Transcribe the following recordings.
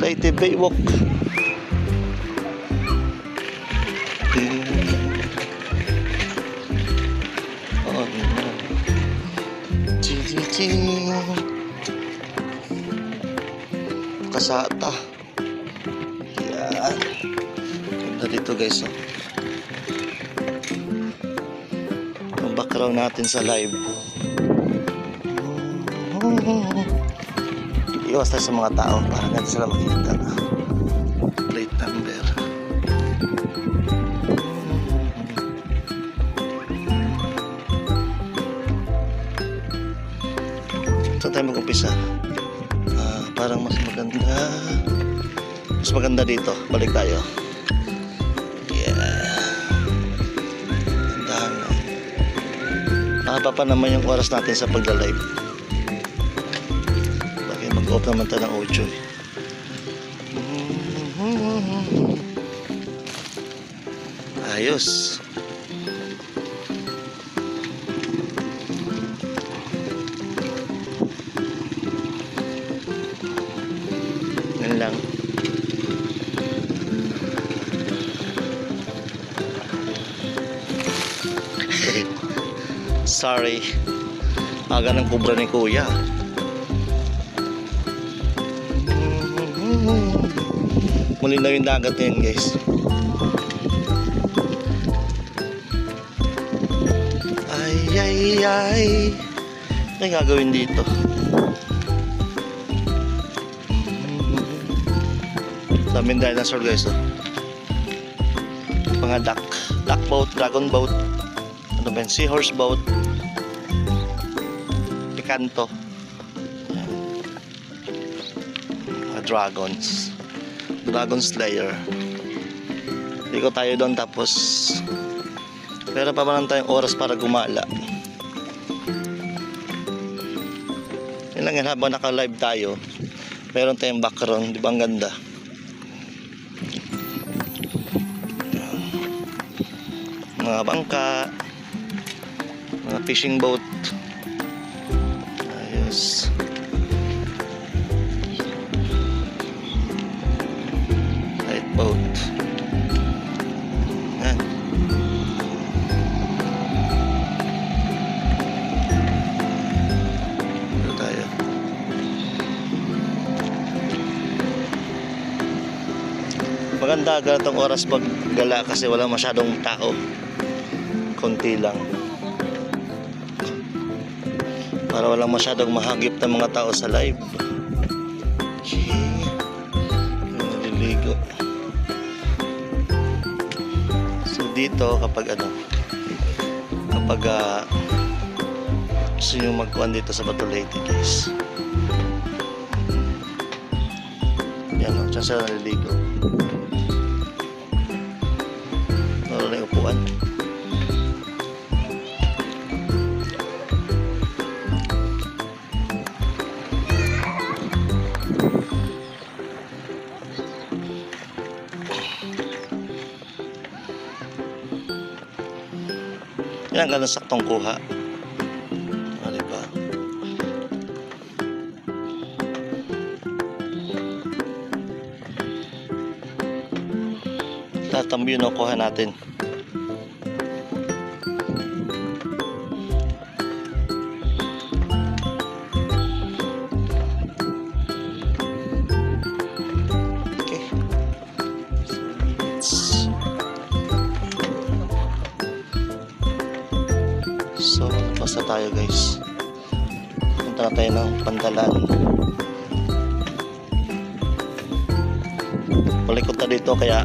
Leyte Baywalk. Oh no. Kasata. Yan. Ganda dito guys. Oh. Ang background natin sa live. Iwas tayo sa mga tao para hindi sila makikita. Plate number. Saan tayo mag-umpisa? Parang mas maganda dito. Balik tayo. Yeah. Dahan lang. Mahaba pa naman yung oras natin sa pagla-live. Bakit mag-off naman tayo ng 8 eh. Ayos. Yan lang. Sorry. Aga ng kubra ni kuya. Muli na yung dagat ngayon guys. Ay. Ano yung gagawin dito? Daming dinosaur guys. Oh. Mga duck boat, dragon boat. Ano ba yun? Seahorse boat. Picanto. Mga dragons. Dragon Slayer. Liko tayo doon tapos meron pa ba lang tayong oras para gumala. Yun lang yan, habang naka-live tayo meron tayong background, di ba ang ganda? Mga bangka, mga fishing boat. Ayos. Light boat. Yan. Dito tayo. Maganda ganitong oras paggala kasi wala masyadong tao. Konti lang. Para walang masyadong mahagip na mga tao sa live. Naliligo. So dito kapag gusto nyo magkuhan dito sa Bato Leyte guys. Yan o, dyan sila naliligo. Naroon na yung upuan. Yan ang ganun saktong kuha. O, diba? Tatambi yun ang kuha natin. So, basta tayo guys. Punta na tayo ng Pantalan. Palikot na dito kaya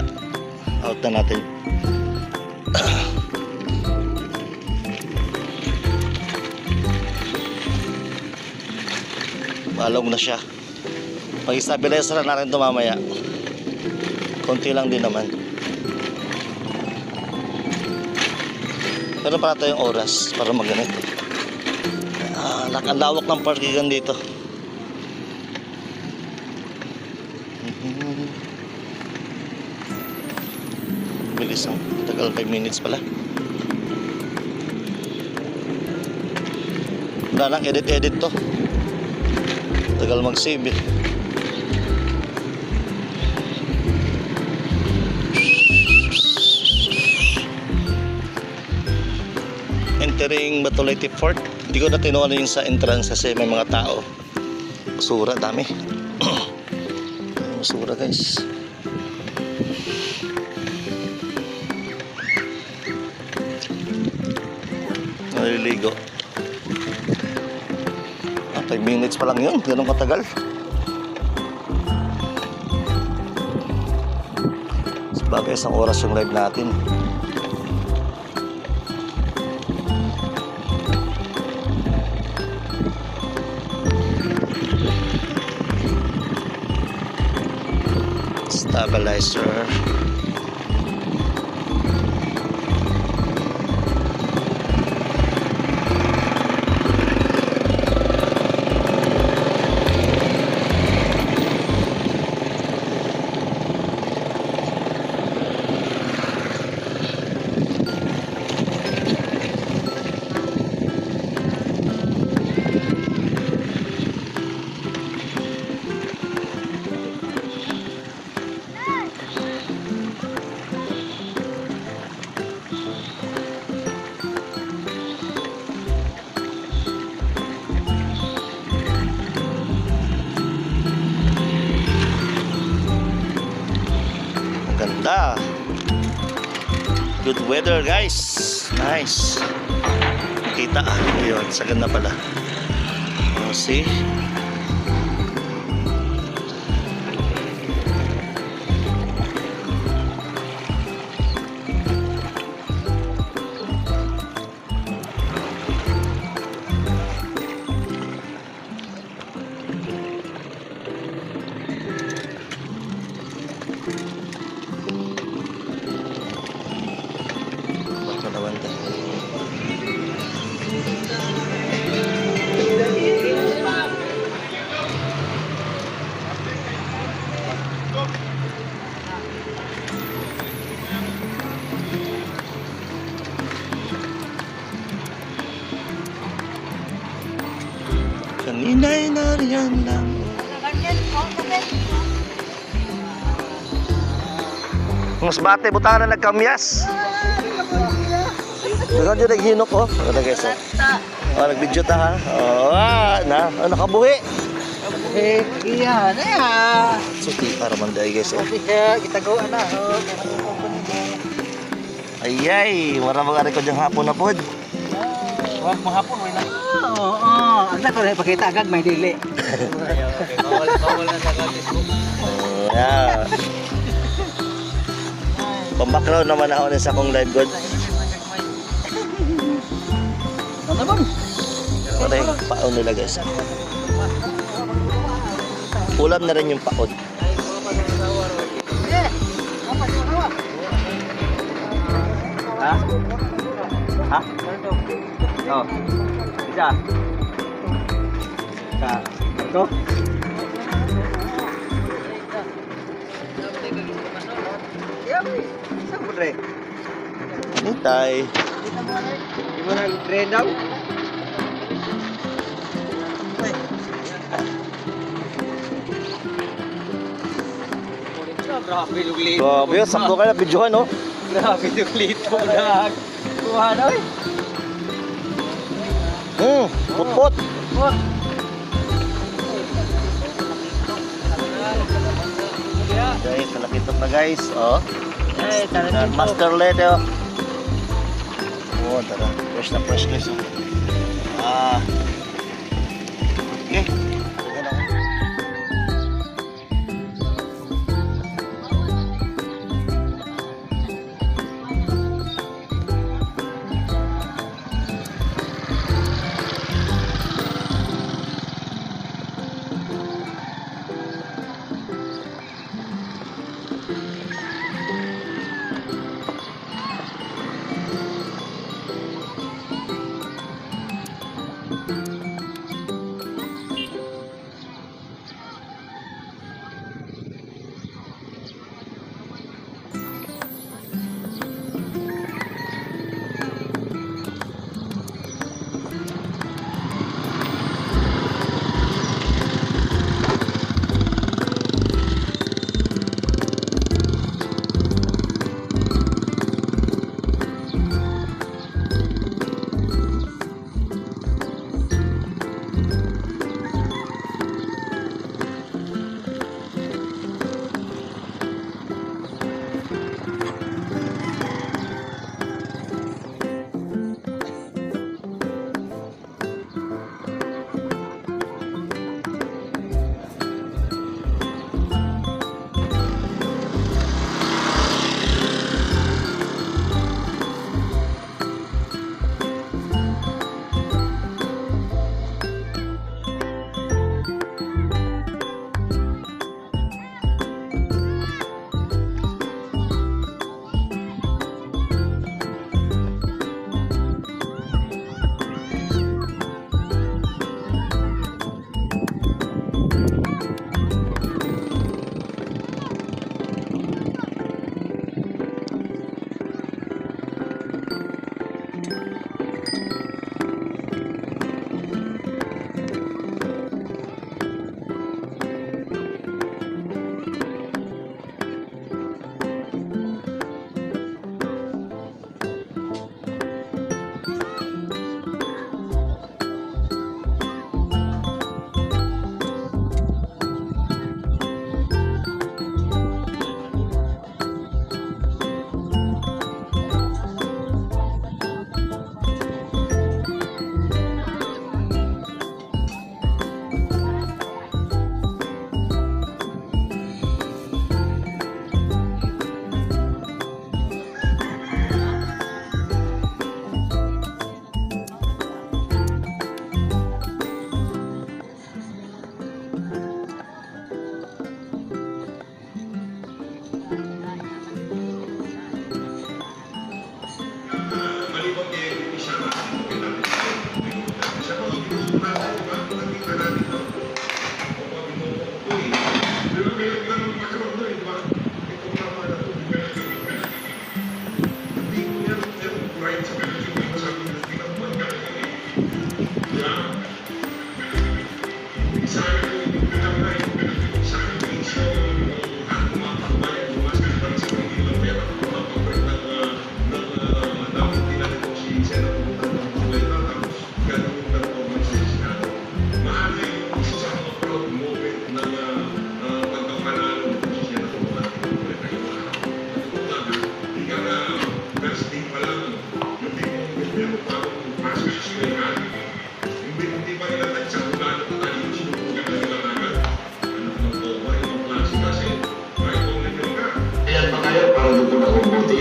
out na natin. Balog na siya. Pag-stabilize na natin ito mamaya. Konti lang din naman. Pero para tayong oras para magganito. Ang lawak ng parkingan dito. Bilis ang tagal, 5 minutes pala. Wala lang edit to. Tagal mag-save eh. entering Batolete Fort. Hindi ko na tinuan yung sa entrance kasi may mga tao. Basura, dami. Basura guys. Naliligo. 5 minutes pa lang yun. Ganun katagal. Sabagay, isang oras yung live natin. Stabilizer. Ganda. Good weather guys. Nice. Kita. Ayun, sa ganda pala. Oh, see? Kanina'y nariyan lang. Mas bate, butang na nagkamyas. Dagan dyan naghinok oh. Maganda guys oh. Oh, nag-video ta ha. Oh, nakabuhi. Eh, iya, na ya. Suti para manday guys oh. Kita gawa na. Ayay, wala mga ko dyan hapon na pod. Wag mahapon wala. Oo, anda ko na ipakita agad may dili. Bawal na sa Facebook. Oh, yeah. Pang-background naman ako sa akong live god. Ano bang? Wala yung paon nila guys. Ulam na rin yung paon. Ha? Ha? Oh. Bisa. Ka. Ito. Sampai. Nitay. Gimana tren daw? Grabe luglito. Grabe yun, sakto kayo, videohan no? Grabe luglito dag. Kuha na eh. Put-put. Oh. Guys, talakitok na guys. Oh. Eh, talakitok. Master lead oh. Oh, tara. Fresh na fresh guys. Oh. Okay. Ayan ako.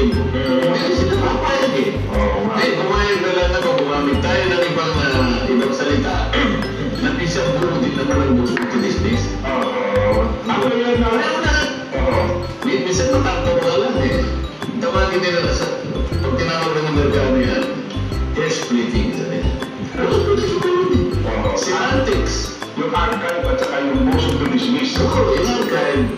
ulitin. Hindi sila papayag eh. Pumayag na lang ako, gumamit tayo ng ibang salita. Napisang buo din naman ang gusto to dismiss. Ako yan na. Ayaw na. Minsan matakot ka lang eh. Tawagin nila na sa, pag tinawag ng Amerikano yan, hair splitting sabi. Semantics. Yung archive at saka yung motion to dismiss. Oo, yung archive,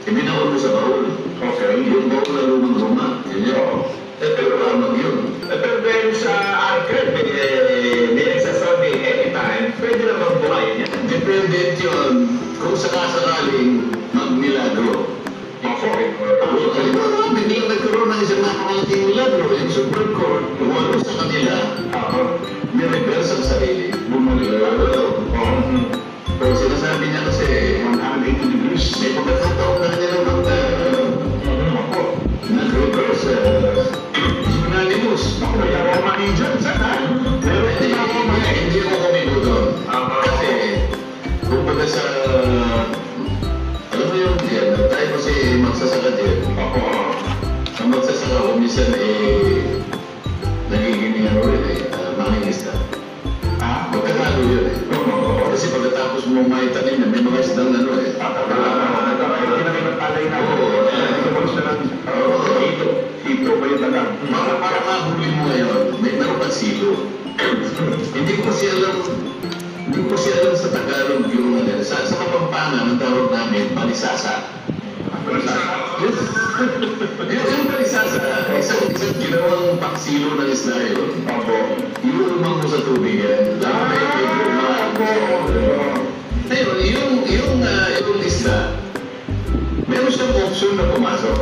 ibinaon mo sa baul. Okay. Yung baul na lumang-luma. Yun yun. Pero lamang yun. Pero dahil sa archive, may nagsasabi anytime, pwede naman buhayin yan. Dependent yun kung sakasakaling magmilagro. Okay. Biglang nagkaroon ng isang napakalaking milagro. Yung Supreme Court, umano sa kanila, nireverse ang sarili. Bumalik. Pero sinasabi niya kasi, 180 degrees. may pagkakataon na niya naman nag-reverse. Unanimous. Ako, may ako mali dyan, sana. Pero hindi ako kumibo doon. Kasi, kumbaga sa, alam mo yun, tayo kasi magsasaka din. Ang magsasaka ko, minsan nagiging ano rin mangingisda. Magkakalo yun eh. Kasi pagkatapos mo may tanim na, may mga isdang ano eh. Hindi na kayo talay na ako. Ito ba yung tagang? Para mahuli mo ngayon, may meron kang silo. Hindi ko kasi alam sa Tagalog yung ano. Sa Kapampangan, ang tawag namin, palisasa. Yung palisasa, isang ginawang paksilo ng isda yun. Yung umang mo sa tubig yan. Lalo na yung ngayon, yung isda, meron siyang option na pumasok.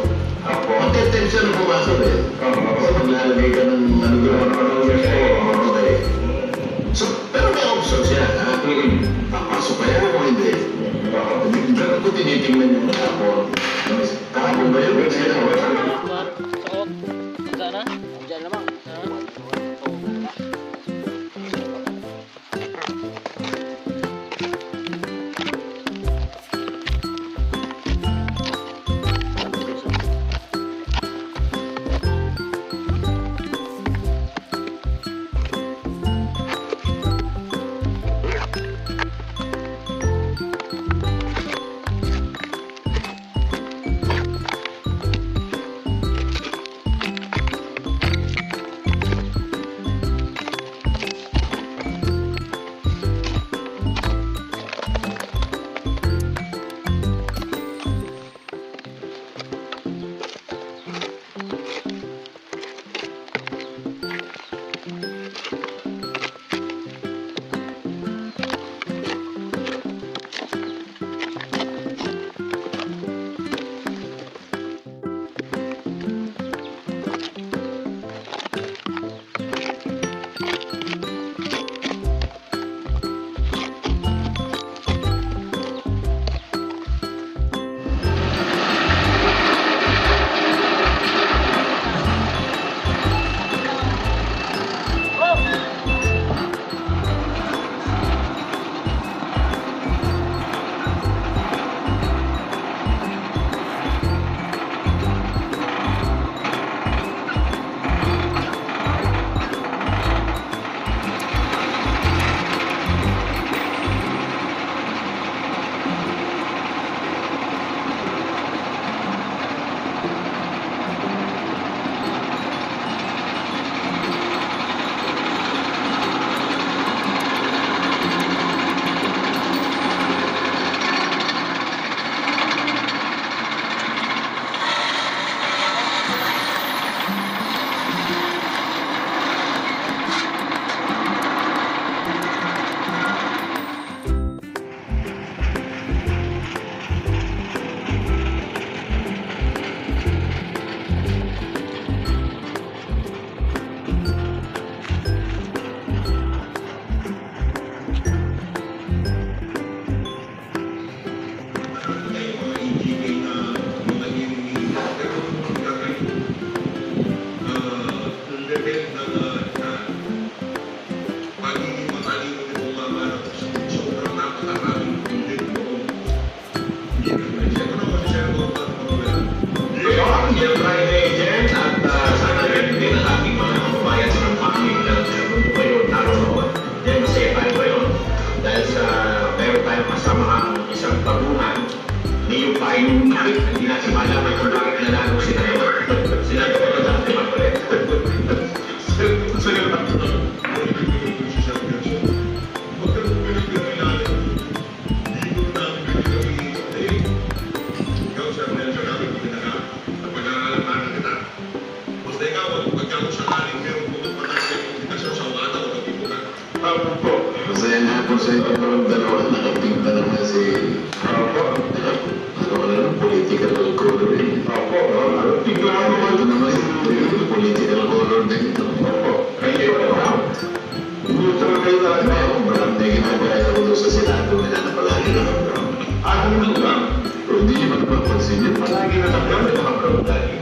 Mag-attempt siya na pumasok eh. Kasi maglalagay ka ng ano okay. So, pero may option siya. Papasok kaya o hindi? Ganun ko tinitingnan yung kahapon. Kahapon ba yun? Sakot. Sana? Diyan lamang. Friday, Jen, at Hindi natin malaman kung bakit nanalo sila yun. Sila ito pa dati makulit. Sige na. Masaya nga po sa inyo ng dalawa. Nakapinta naman si... Ano na lang, political coloring. Tignan mo naman ito naman yung political color din ito. Neutral kayo talaga. Marami na ginagaya ko doon sa Senado. Wala na palagi na brown. Ano lang? Pero hindi nyo magpapansin yun. Palagi na brown at brown lagi.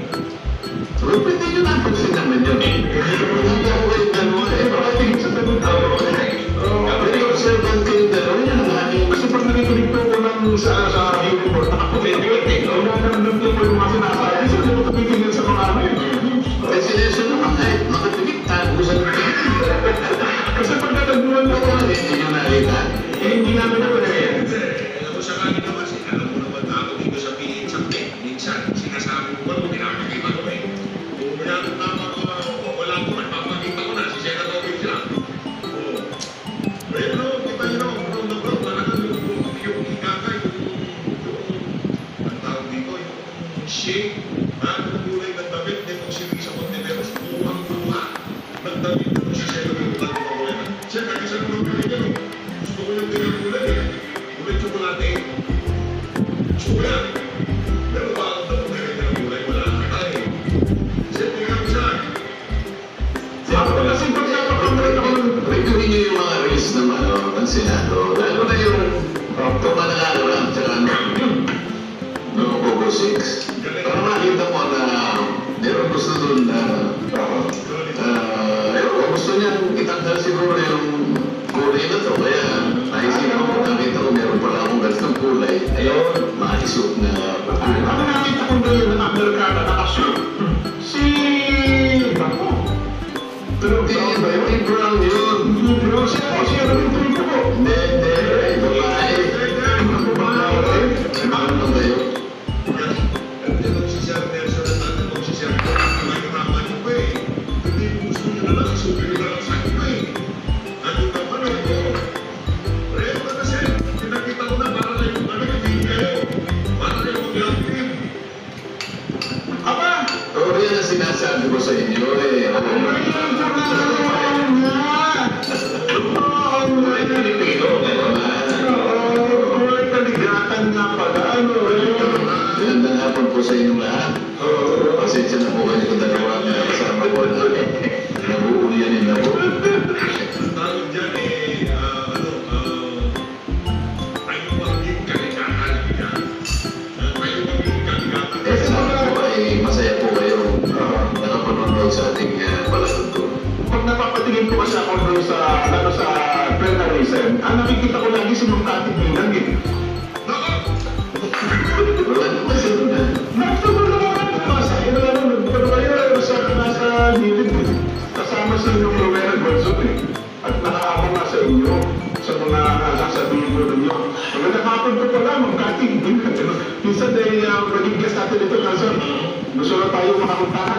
Pero pwede nyo napansin naman yun. Hindi ako kayo dalawa eh. Baka tingin sa tanong tao. Pero observant kayo dalawa yan. Kasi pag nakikinig po ko ng sa report, nakapag-edit eh. Wala na nandun po yung mga sinasabi. So, hindi mo tumitingin sa mga ano yun. Kasi naman kahit makatigit, tago sa kasi pag natagpuan na ko, hindi nyo nakita. Hindi namin naman na yan. Alam mo sa kanya naman, alam mo naman ako dito sa PHP. Minsan, sinasabi mo ba, pinakakita ko eh. Kung wala ko, magpapakita ko na, si Sena Tobin sila. Oo. Pero, kita nyo na, brown na brown, talagang yung ikakay, ang tawag dito, yung shade, yung kulay ng damit, yung siri sa kontineros, buwang-buwa ng damit ng si Sena Tobin. Siya, kasi sa mga kulay niya, gusto ko yung ganyan kulay eh. Kulay tsokolate. Tsokolate. Pero bakit na kung ganyan ng kulay, wala na tayo. Siya, tingnan mo siya. Kasi pag napakamay ako, reviewin nyo yung mga race naman ng Senado. Lalo na yung tumanakaroon, tsaka no, Coco 6. Para makita mo na meron gusto doon na gusto niyang itanggal siguro yung kulay na to. Kaya naisip ko, nakita ko meron pala akong ganitong kulay. Ayun, maisip na kulay. Ano nakita ko doon ng Amerikana na kasyo? Si... Bako. Pero hindi ba yung brown yun? Bro, siya rin tuloy ko po. Hindi, babae. Ano ba yun? Pero yan ang sinasabi ko sa inyo eh. Magandang hapon po sa inyong lahat. Pasensya na po kayo kung dalawa na kasama ko na nabuulianin na po. Tawag dyan eh, tayo maging kaligatan yan. Tayo maging kaligatan. Eh sana po ay masaya po kayo nakapanood sa ating palatuntunan. Pag napapatingin ko kasi ako doon sa plenarism, ang nakikita ko lagi si Mang Kati Bilang eh. Wala naman sa doon. Nagtutulungan ko kasi, pero kayo nasa gilid eh. Kasama sa inyong Romero Gonzalo eh. At nakaabang nga sa inyo, sa mga sasabihin ko ninyo. Magandang hapon ko pala, Mang Kati. Minsan ay maging guest natin ito, Nasser. Gusto na tayo makakuntahan.